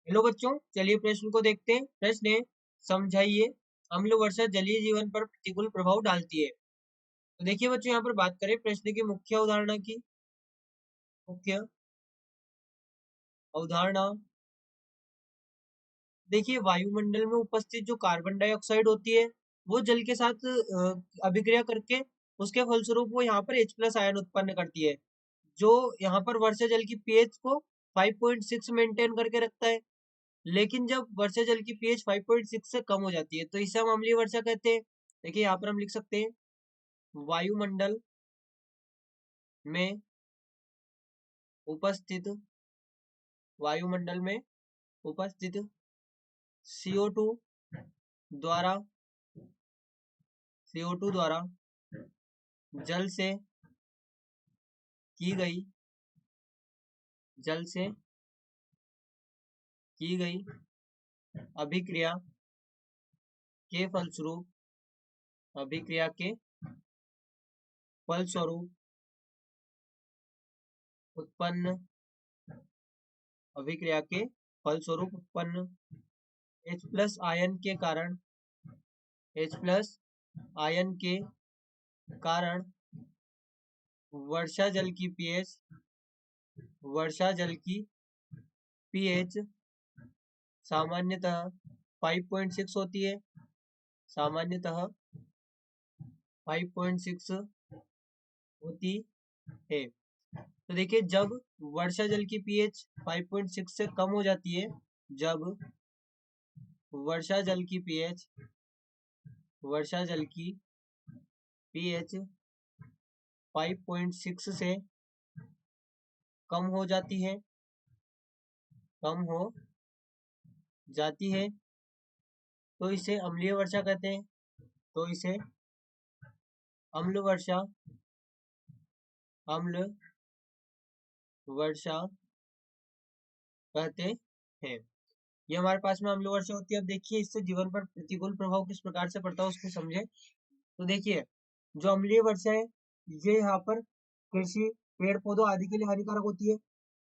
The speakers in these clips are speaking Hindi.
हेलो बच्चों, चलिए प्रश्न को देखते हैं। प्रश्न है, समझाइए अम्ल वर्षा जलीय जीवन पर प्रतिकूल प्रभाव डालती है। तो देखिए बच्चों, यहाँ पर बात करें प्रश्न की मुख्य अवधारणा की। मुख्य अवधारणा देखिए, वायुमंडल में उपस्थित जो कार्बन डाइऑक्साइड होती है वो जल के साथ अभिक्रिया करके उसके फलस्वरूप वो यहाँ पर H+ आयन उत्पन्न करती है, जो यहाँ पर वर्षा जल की पीएच को 5.6 मेंटेन करके रखता है। लेकिन जब वर्षा जल की पीएच 5.6 से कम हो जाती है तो इसे हम अम्लीय वर्षा कहते हैं। देखिए यहाँ पर हम लिख सकते हैं, वायुमंडल में उपस्थित वायुमंडल में उपस्थित CO2 द्वारा जल से की गई अभिक्रिया के फलस्वरूप उत्पन्न H+ आयन के कारण वर्षा जल की पीएच सामान्यतः 5.6 होती है। तो देखिए, जब वर्षा जल की पीएच 5.6 से कम हो जाती है, जब वर्षा जल की पीएच 5.6 से कम हो जाती है तो इसे अम्लीय वर्षा कहते हैं। अम्ल वर्षा कहते हैं। ये हमारे पास में अम्ल वर्षा होती है। अब देखिए, इससे जीवन पर प्रतिकूल प्रभाव किस प्रकार से पड़ता है उसको समझे। तो देखिए, जो अम्लीय वर्षा है ये यहाँ पर कृषि, पेड़ पौधों आदि के लिए हानिकारक होती है,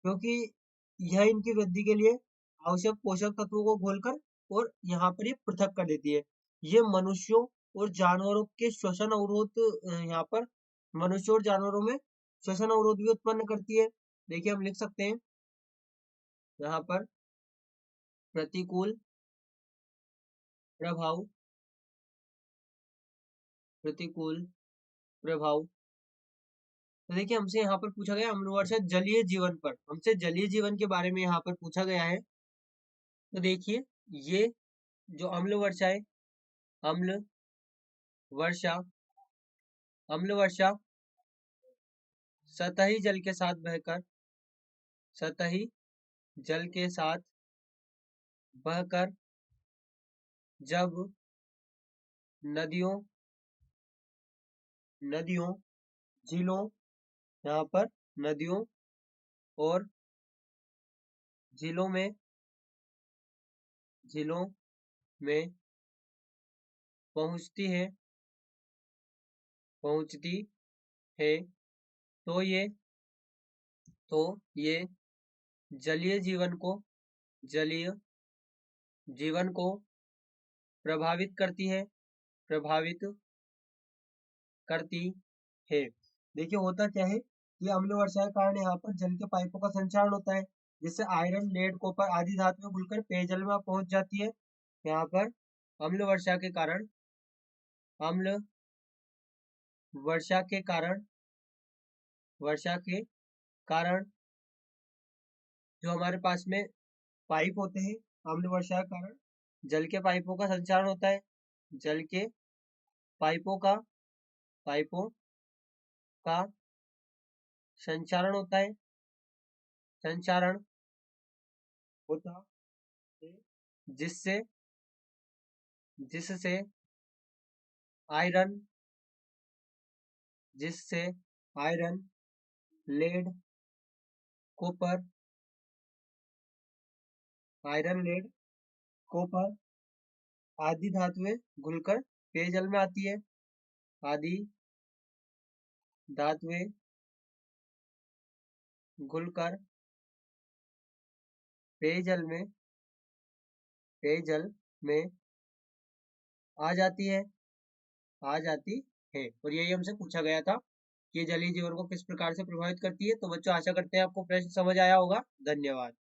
क्योंकि यह इनकी वृद्धि के लिए आवश्यक पोषक तत्वों को घोलकर और यहाँ पर ये पृथक कर देती है। ये मनुष्यों और जानवरों के श्वसन अवरोध यहाँ पर मनुष्यों और जानवरों में श्वसन अवरोध भी उत्पन्न करती है। देखिए, हम लिख सकते हैं यहाँ पर प्रतिकूल प्रभाव तो देखिए, हमसे यहाँ पर पूछा गया अम्ल वर्षा जलीय जीवन पर, हमसे जलीय जीवन के बारे में यहाँ पर पूछा गया है। तो देखिए, ये जो अम्ल वर्षा है, अम्ल वर्षा सतही जल के साथ बहकर जब नदियों, झीलों, यहाँ पर नदियों और झीलों में पहुंचती है तो ये जलीय जीवन को प्रभावित करती है। देखिए, होता क्या है कि अम्ल वर्षा के कारण यहाँ पर जल के पाइपों का संचारण होता है, जिससे आयरन, लेड, कॉपर आदि धातुएं घुलकर पेयजल में पहुंच जाती है। यहाँ पर अम्ल वर्षा के कारण जो हमारे पास में पाइप होते हैं, अम्ल वर्षा के कारण जल के पाइपों का संचारण होता है। जल के पाइपों का संचारण होता है जिससे आयरन, लेड, कॉपर आदि धातुएं घुलकर पेयजल में आती है। पेयजल में पेयजल में आ जाती है और यही हमसे पूछा गया था कि जलीय जीवन को किस प्रकार से प्रभावित करती है। तो बच्चों आशा करते हैं आपको प्रश्न समझ आया होगा। धन्यवाद।